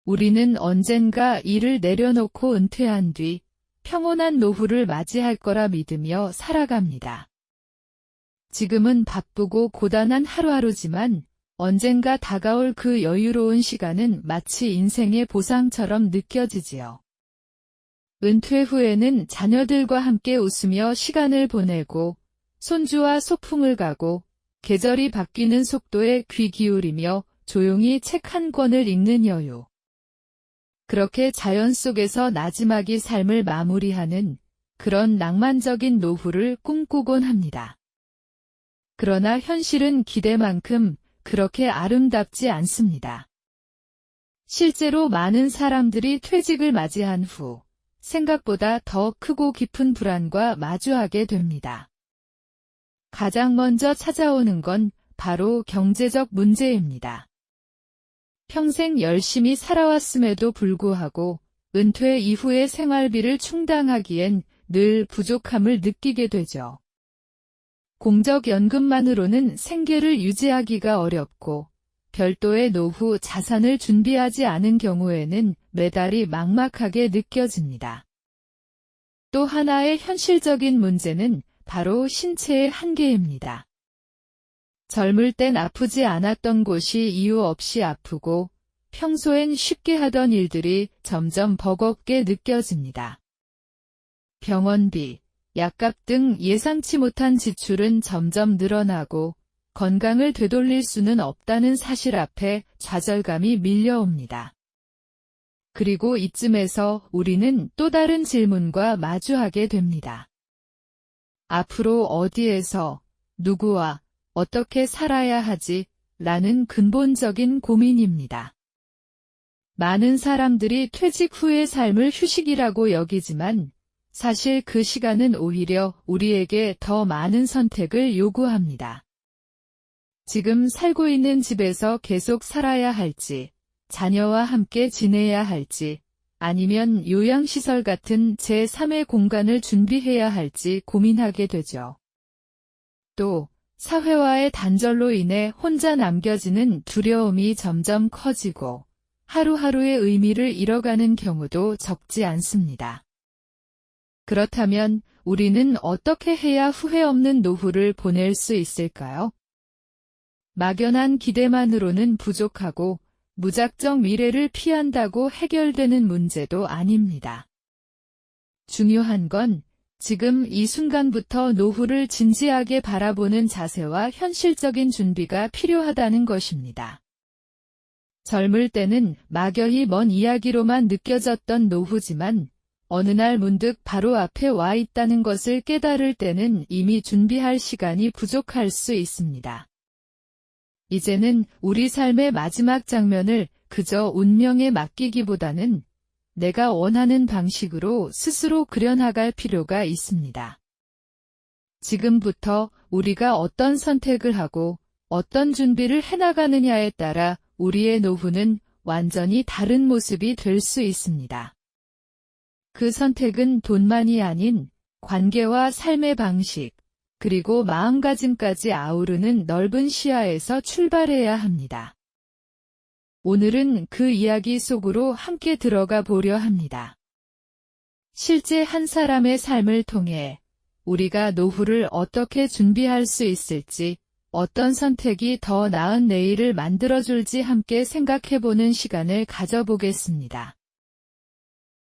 우리는 언젠가 일을 내려놓고 은퇴한 뒤 평온한 노후를 맞이할 거라 믿으며 살아갑니다. 지금은 바쁘고 고단한 하루하루지만 언젠가 다가올 그 여유로운 시간은 마치 인생의 보상처럼 느껴지지요. 은퇴 후에는 자녀들과 함께 웃으며 시간을 보내고 손주와 소풍을 가고 계절이 바뀌는 속도에 귀 기울이며 조용히 책 한 권을 읽는 여유. 그렇게 자연 속에서 나지막이 삶을 마무리하는 그런 낭만적인 노후를 꿈꾸곤 합니다. 그러나 현실은 기대만큼 그렇게 아름답지 않습니다. 실제로 많은 사람들이 퇴직을 맞이한 후 생각보다 더 크고 깊은 불안과 마주하게 됩니다. 가장 먼저 찾아오는 건 바로 경제적 문제입니다. 평생 열심히 살아왔음에도 불구하고 은퇴 이후의 생활비를 충당하기엔 늘 부족함을 느끼게 되죠. 공적연금만으로는 생계를 유지하기가 어렵고 별도의 노후 자산을 준비하지 않은 경우에는 매달이 막막하게 느껴집니다. 또 하나의 현실적인 문제는 바로 신체의 한계입니다. 젊을 땐 아프지 않았던 곳이 이유 없이 아프고 평소엔 쉽게 하던 일들이 점점 버겁게 느껴집니다. 병원비, 약값 등 예상치 못한 지출은 점점 늘어나고 건강을 되돌릴 수는 없다는 사실 앞에 좌절감이 밀려옵니다. 그리고 이쯤에서 우리는 또 다른 질문과 마주하게 됩니다. 앞으로 어디에서, 누구와, 어떻게 살아야 하지? 라는 근본적인 고민입니다. 많은 사람들이 퇴직 후의 삶을 휴식이라고 여기지만 사실 그 시간은 오히려 우리에게 더 많은 선택을 요구합니다. 지금 살고 있는 집에서 계속 살아야 할지, 자녀와 함께 지내야 할지, 아니면 요양시설 같은 제3의 공간을 준비해야 할지 고민하게 되죠. 또 사회와의 단절로 인해 혼자 남겨지는 두려움이 점점 커지고 하루하루의 의미를 잃어가는 경우도 적지 않습니다. 그렇다면 우리는 어떻게 해야 후회 없는 노후를 보낼 수 있을까요? 막연한 기대만으로는 부족하고 무작정 미래를 피한다고 해결되는 문제도 아닙니다. 중요한 건 지금 이 순간부터 노후를 진지하게 바라보는 자세와 현실적인 준비가 필요하다는 것입니다. 젊을 때는 막연히 먼 이야기로만 느껴졌던 노후지만 어느 날 문득 바로 앞에 와 있다는 것을 깨달을 때는 이미 준비할 시간이 부족할 수 있습니다. 이제는 우리 삶의 마지막 장면을 그저 운명에 맡기기보다는 내가 원하는 방식으로 스스로 그려나갈 필요가 있습니다. 지금부터 우리가 어떤 선택을 하고 어떤 준비를 해나가느냐에 따라 우리의 노후는 완전히 다른 모습이 될 수 있습니다. 그 선택은 돈만이 아닌 관계와 삶의 방식, 그리고 마음가짐까지 아우르는 넓은 시야에서 출발해야 합니다. 오늘은 그 이야기 속으로 함께 들어가 보려 합니다. 실제 한 사람의 삶을 통해 우리가 노후를 어떻게 준비할 수 있을지, 어떤 선택이 더 나은 내일을 만들어줄지 함께 생각해보는 시간을 가져보겠습니다.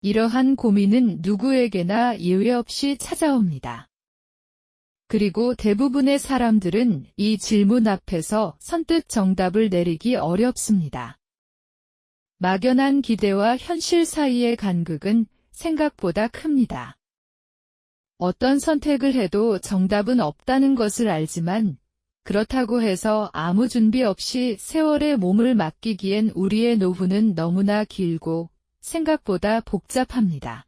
이러한 고민은 누구에게나 예외 없이 찾아옵니다. 그리고 대부분의 사람들은 이 질문 앞에서 선뜻 정답을 내리기 어렵습니다. 막연한 기대와 현실 사이의 간극은 생각보다 큽니다. 어떤 선택을 해도 정답은 없다는 것을 알지만 그렇다고 해서 아무 준비 없이 세월에 몸을 맡기기엔 우리의 노후는 너무나 길고 생각보다 복잡합니다.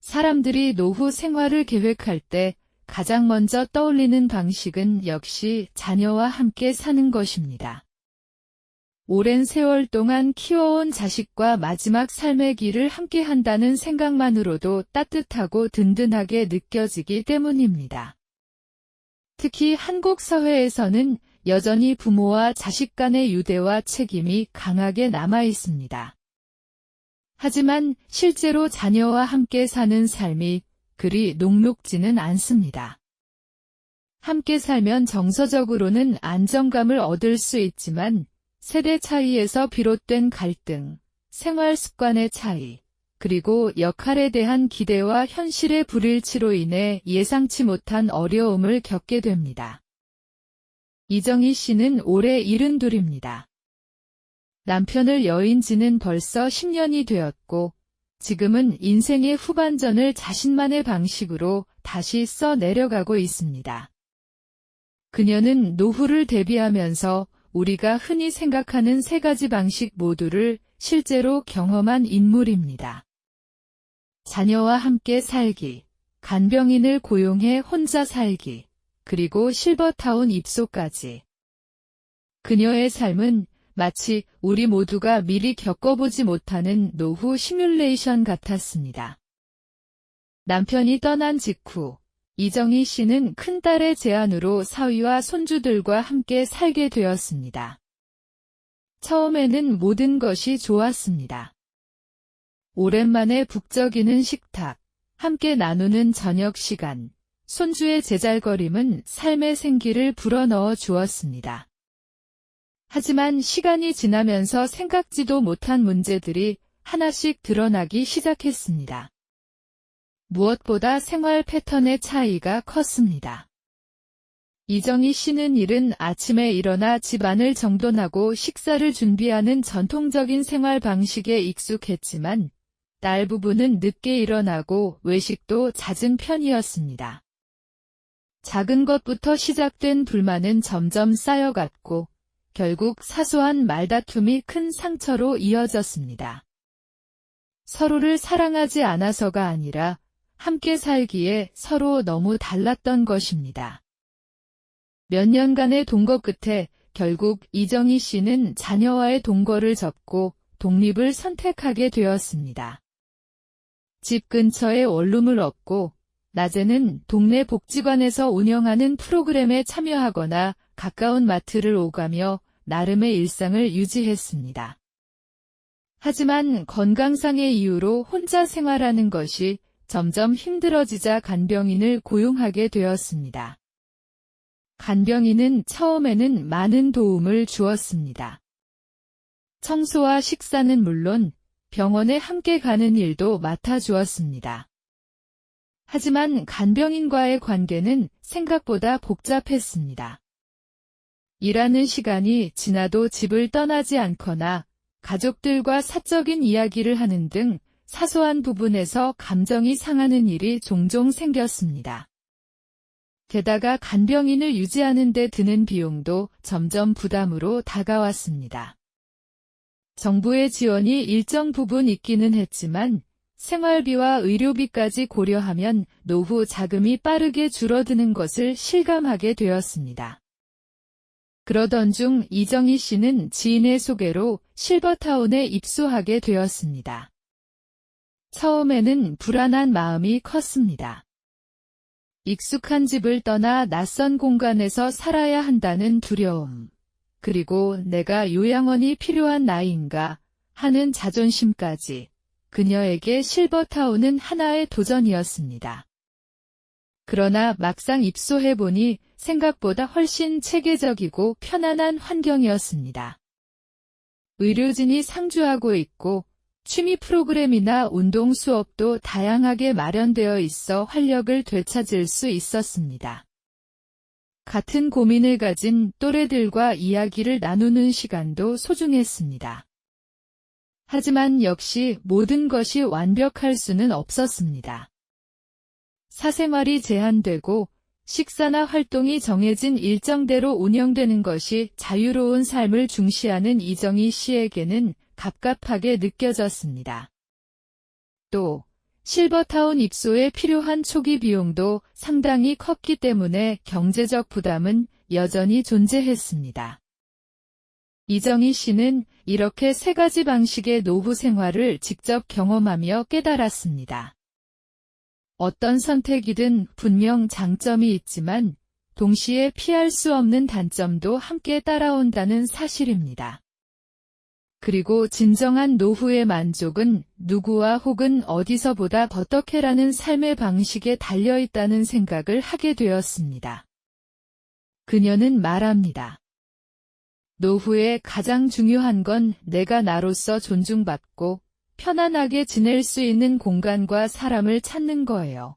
사람들이 노후 생활을 계획할 때 가장 먼저 떠올리는 방식은 역시 자녀와 함께 사는 것입니다. 오랜 세월 동안 키워온 자식과 마지막 삶의 길을 함께 한다는 생각만으로도 따뜻하고 든든하게 느껴지기 때문입니다. 특히 한국 사회에서는 여전히 부모와 자식 간의 유대와 책임이 강하게 남아 있습니다. 하지만 실제로 자녀와 함께 사는 삶이 그리 녹록지는 않습니다. 함께 살면 정서적으로는 안정감을 얻을 수 있지만 세대 차이에서 비롯된 갈등, 생활 습관의 차이, 그리고 역할에 대한 기대와 현실의 불일치로 인해 예상치 못한 어려움을 겪게 됩니다. 이정희 씨는 올해 72입니다. 남편을 여인 지는 벌써 10년이 되었고 지금은 인생의 후반전을 자신만의 방식으로 다시 써내려가고 있습니다. 그녀는 노후를 대비하면서 우리가 흔히 생각하는 세 가지 방식 모두를 실제로 경험한 인물입니다. 자녀와 함께 살기, 간병인을 고용해 혼자 살기, 그리고 실버타운 입소까지. 그녀의 삶은 마치 우리 모두가 미리 겪어보지 못하는 노후 시뮬레이션 같았습니다. 남편이 떠난 직후 이정희 씨는 큰딸의 제안으로 사위와 손주들과 함께 살게 되었습니다. 처음에는 모든 것이 좋았습니다. 오랜만에 북적이는 식탁, 함께 나누는 저녁 시간, 손주의 제잘거림은 삶의 생기를 불어넣어 주었습니다. 하지만 시간이 지나면서 생각지도 못한 문제들이 하나씩 드러나기 시작했습니다. 무엇보다 생활 패턴의 차이가 컸습니다. 이정희 씨는 이른 아침에 일어나 집안을 정돈하고 식사를 준비하는 전통적인 생활 방식에 익숙했지만 딸 부부는 늦게 일어나고 외식도 잦은 편이었습니다. 작은 것부터 시작된 불만은 점점 쌓여갔고 결국 사소한 말다툼이 큰 상처로 이어졌습니다. 서로를 사랑하지 않아서가 아니라 함께 살기에 서로 너무 달랐던 것입니다. 몇 년간의 동거 끝에 결국 이정희 씨는 자녀와의 동거를 접고 독립을 선택하게 되었습니다. 집 근처에 원룸을 얻고 낮에는 동네 복지관에서 운영하는 프로그램에 참여하거나 가까운 마트를 오가며 나름의 일상을 유지했습니다. 하지만 건강상의 이유로 혼자 생활하는 것이 점점 힘들어지자 간병인을 고용하게 되었습니다. 간병인은 처음에는 많은 도움을 주었습니다. 청소와 식사는 물론 병원에 함께 가는 일도 맡아주었습니다. 하지만 간병인과의 관계는 생각보다 복잡했습니다. 일하는 시간이 지나도 집을 떠나지 않거나 가족들과 사적인 이야기를 하는 등 사소한 부분에서 감정이 상하는 일이 종종 생겼습니다. 게다가 간병인을 유지하는 데 드는 비용도 점점 부담으로 다가왔습니다. 정부의 지원이 일정 부분 있기는 했지만 생활비와 의료비까지 고려하면 노후 자금이 빠르게 줄어드는 것을 실감하게 되었습니다. 그러던 중 이정희 씨는 지인의 소개로 실버타운에 입소하게 되었습니다. 처음에는 불안한 마음이 컸습니다. 익숙한 집을 떠나 낯선 공간에서 살아야 한다는 두려움, 그리고 내가 요양원이 필요한 나이인가 하는 자존심까지 그녀에게 실버타운은 하나의 도전이었습니다. 그러나 막상 입소해보니 생각보다 훨씬 체계적이고 편안한 환경이었습니다. 의료진이 상주하고 있고 취미 프로그램이나 운동 수업도 다양하게 마련되어 있어 활력을 되찾을 수 있었습니다. 같은 고민을 가진 또래들과 이야기를 나누는 시간도 소중했습니다. 하지만 역시 모든 것이 완벽할 수는 없었습니다. 사생활이 제한되고 식사나 활동이 정해진 일정대로 운영되는 것이 자유로운 삶을 중시하는 이정희 씨에게는 갑갑하게 느껴졌습니다. 또 실버타운 입소에 필요한 초기 비용도 상당히 컸기 때문에 경제적 부담은 여전히 존재했습니다. 이정희 씨는 이렇게 세 가지 방식의 노후 생활을 직접 경험하며 깨달았습니다. 어떤 선택이든 분명 장점이 있지만 동시에 피할 수 없는 단점도 함께 따라온다는 사실입니다. 그리고 진정한 노후의 만족은 누구와 혹은 어디서보다 어떻게라는 삶의 방식에 달려있다는 생각을 하게 되었습니다. 그녀는 말합니다. 노후에 가장 중요한 건 내가 나로서 존중받고 편안하게 지낼 수 있는 공간과 사람을 찾는 거예요.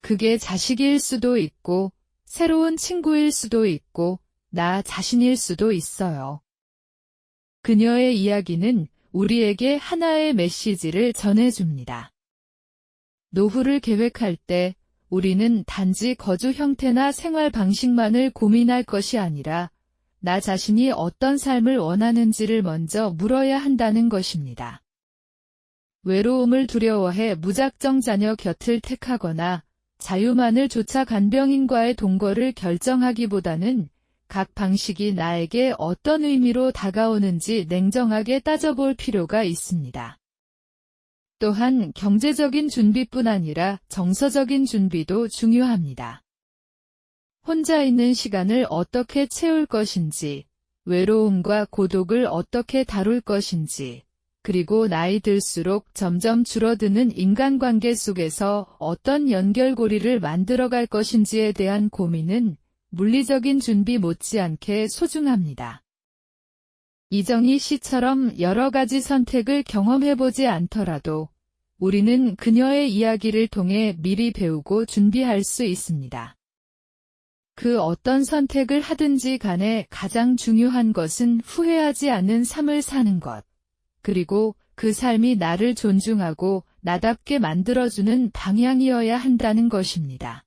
그게 자식일 수도 있고, 새로운 친구일 수도 있고, 나 자신일 수도 있어요. 그녀의 이야기는 우리에게 하나의 메시지를 전해줍니다. 노후를 계획할 때 우리는 단지 거주 형태나 생활 방식만을 고민할 것이 아니라 나 자신이 어떤 삶을 원하는지를 먼저 물어야 한다는 것입니다. 외로움을 두려워해 무작정 자녀 곁을 택하거나 자유만을 쫓아 간병인과의 동거를 결정하기보다는 각 방식이 나에게 어떤 의미로 다가오는지 냉정하게 따져볼 필요가 있습니다. 또한 경제적인 준비뿐 아니라 정서적인 준비도 중요합니다. 혼자 있는 시간을 어떻게 채울 것인지, 외로움과 고독을 어떻게 다룰 것인지, 그리고 나이 들수록 점점 줄어드는 인간관계 속에서 어떤 연결고리를 만들어갈 것인지에 대한 고민은 물리적인 준비 못지않게 소중합니다. 이정희 씨처럼 여러 가지 선택을 경험해보지 않더라도 우리는 그녀의 이야기를 통해 미리 배우고 준비할 수 있습니다. 그 어떤 선택을 하든지 간에 가장 중요한 것은 후회하지 않는 삶을 사는 것, 그리고 그 삶이 나를 존중하고 나답게 만들어주는 방향이어야 한다는 것입니다.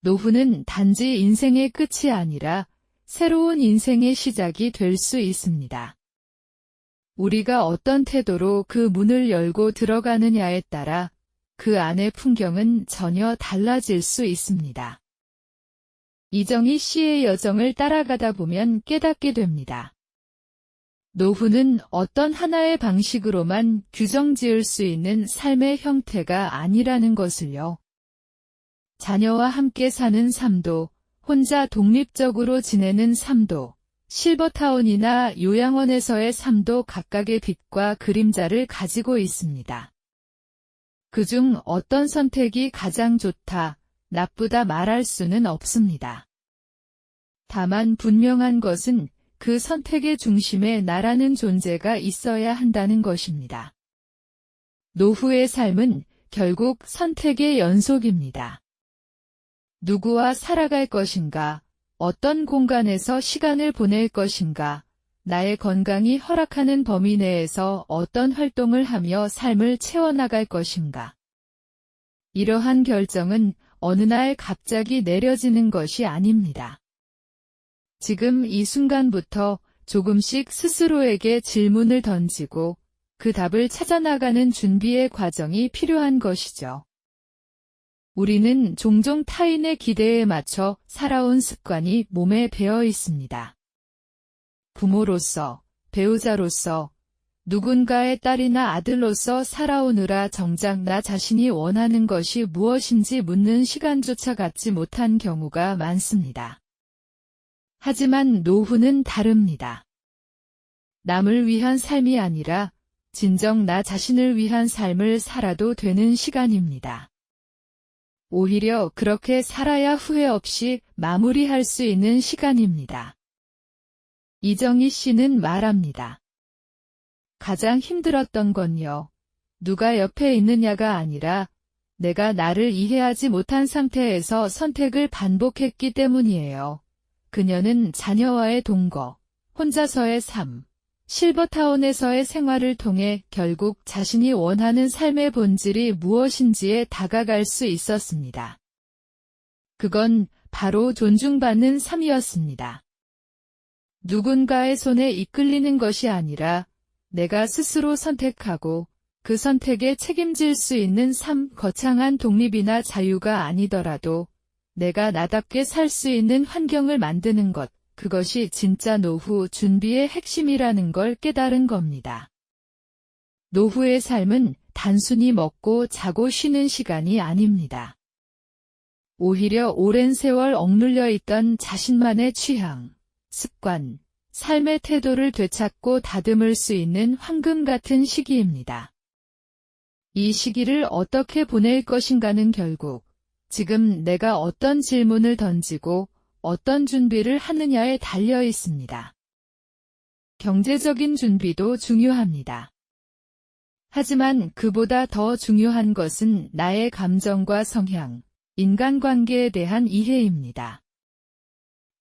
노후는 단지 인생의 끝이 아니라 새로운 인생의 시작이 될 수 있습니다. 우리가 어떤 태도로 그 문을 열고 들어가느냐에 따라 그 안의 풍경은 전혀 달라질 수 있습니다. 이정희 씨의 여정을 따라가다 보면 깨닫게 됩니다. 노후는 어떤 하나의 방식으로만 규정 지을 수 있는 삶의 형태가 아니라는 것을요. 자녀와 함께 사는 삶도, 혼자 독립적으로 지내는 삶도, 실버타운이나 요양원에서의 삶도 각각의 빛과 그림자를 가지고 있습니다. 그중 어떤 선택이 가장 좋다, 나쁘다 말할 수는 없습니다. 다만 분명한 것은 그 선택의 중심에 나라는 존재가 있어야 한다는 것입니다. 노후의 삶은 결국 선택의 연속입니다. 누구와 살아갈 것인가, 어떤 공간에서 시간을 보낼 것인가, 나의 건강이 허락하는 범위 내에서 어떤 활동을 하며 삶을 채워나갈 것인가. 이러한 결정은 어느 날 갑자기 내려지는 것이 아닙니다. 지금 이 순간부터 조금씩 스스로에게 질문을 던지고 그 답을 찾아나가는 준비의 과정이 필요한 것이죠. 우리는 종종 타인의 기대에 맞춰 살아온 습관이 몸에 배어 있습니다. 부모로서, 배우자로서, 누군가의 딸이나 아들로서 살아오느라 정작 나 자신이 원하는 것이 무엇인지 묻는 시간조차 갖지 못한 경우가 많습니다. 하지만 노후는 다릅니다. 남을 위한 삶이 아니라 진정 나 자신을 위한 삶을 살아도 되는 시간입니다. 오히려 그렇게 살아야 후회 없이 마무리할 수 있는 시간입니다. 이정희 씨는 말합니다. 가장 힘들었던 건요, 누가 옆에 있느냐가 아니라 내가 나를 이해하지 못한 상태에서 선택을 반복했기 때문이에요. 그녀는 자녀와의 동거, 혼자서의 삶, 실버타운에서의 생활을 통해 결국 자신이 원하는 삶의 본질이 무엇인지에 다가갈 수 있었습니다. 그건 바로 존중받는 삶이었습니다. 누군가의 손에 이끌리는 것이 아니라 내가 스스로 선택하고 그 선택에 책임질 수 있는 삶, 거창한 독립이나 자유가 아니더라도 내가 나답게 살 수 있는 환경을 만드는 것, 그것이 진짜 노후 준비의 핵심이라는 걸 깨달은 겁니다. 노후의 삶은 단순히 먹고 자고 쉬는 시간이 아닙니다. 오히려 오랜 세월 억눌려 있던 자신만의 취향, 습관, 삶의 태도를 되찾고 다듬을 수 있는 황금 같은 시기입니다. 이 시기를 어떻게 보낼 것인가는 결국 지금 내가 어떤 질문을 던지고 어떤 준비를 하느냐에 달려 있습니다. 경제적인 준비도 중요합니다. 하지만 그보다 더 중요한 것은 나의 감정과 성향, 인간관계에 대한 이해입니다.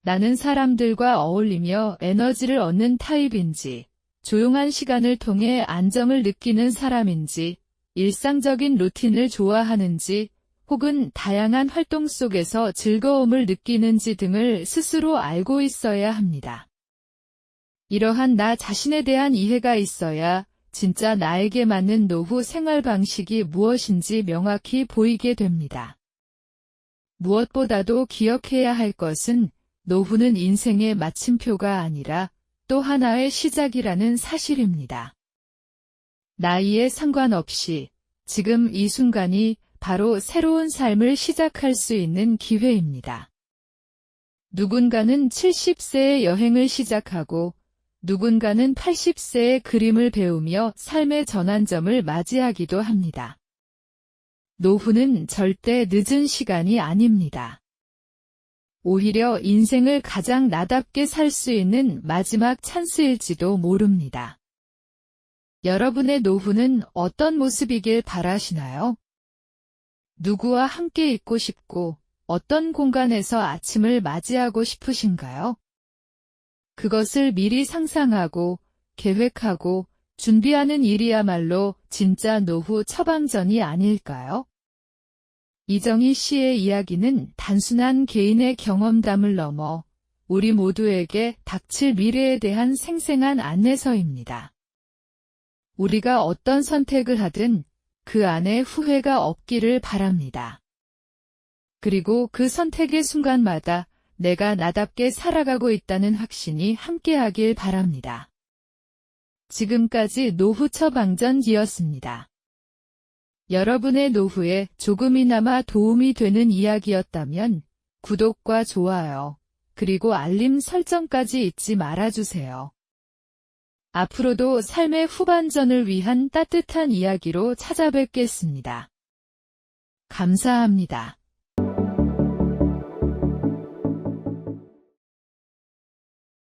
나는 사람들과 어울리며 에너지를 얻는 타입인지, 조용한 시간을 통해 안정을 느끼는 사람인지, 일상적인 루틴을 좋아하는지, 혹은 다양한 활동 속에서 즐거움을 느끼는지 등을 스스로 알고 있어야 합니다. 이러한 나 자신에 대한 이해가 있어야 진짜 나에게 맞는 노후 생활 방식이 무엇인지 명확히 보이게 됩니다. 무엇보다도 기억해야 할 것은 노후는 인생의 마침표가 아니라 또 하나의 시작이라는 사실입니다. 나이에 상관없이 지금 이 순간이 바로 새로운 삶을 시작할 수 있는 기회입니다. 누군가는 70세에 여행을 시작하고 누군가는 80세에 그림을 배우며 삶의 전환점을 맞이하기도 합니다. 노후는 절대 늦은 시간이 아닙니다. 오히려 인생을 가장 나답게 살 수 있는 마지막 찬스일지도 모릅니다. 여러분의 노후는 어떤 모습이길 바라시나요? 누구와 함께 있고 싶고 어떤 공간에서 아침을 맞이하고 싶으신가요? 그것을 미리 상상하고 계획하고 준비하는 일이야말로 진짜 노후 처방전이 아닐까요? 이정희 씨의 이야기는 단순한 개인의 경험담을 넘어 우리 모두에게 닥칠 미래에 대한 생생한 안내서입니다. 우리가 어떤 선택을 하든 그 안에 후회가 없기를 바랍니다. 그리고 그 선택의 순간마다 내가 나답게 살아가고 있다는 확신이 함께하길 바랍니다. 지금까지 노후 처방전이었습니다. 여러분의 노후에 조금이나마 도움이 되는 이야기였다면 구독과 좋아요, 그리고 알림 설정까지 잊지 말아주세요. 앞으로도 삶의 후반전을 위한 따뜻한 이야기로 찾아뵙겠습니다. 감사합니다.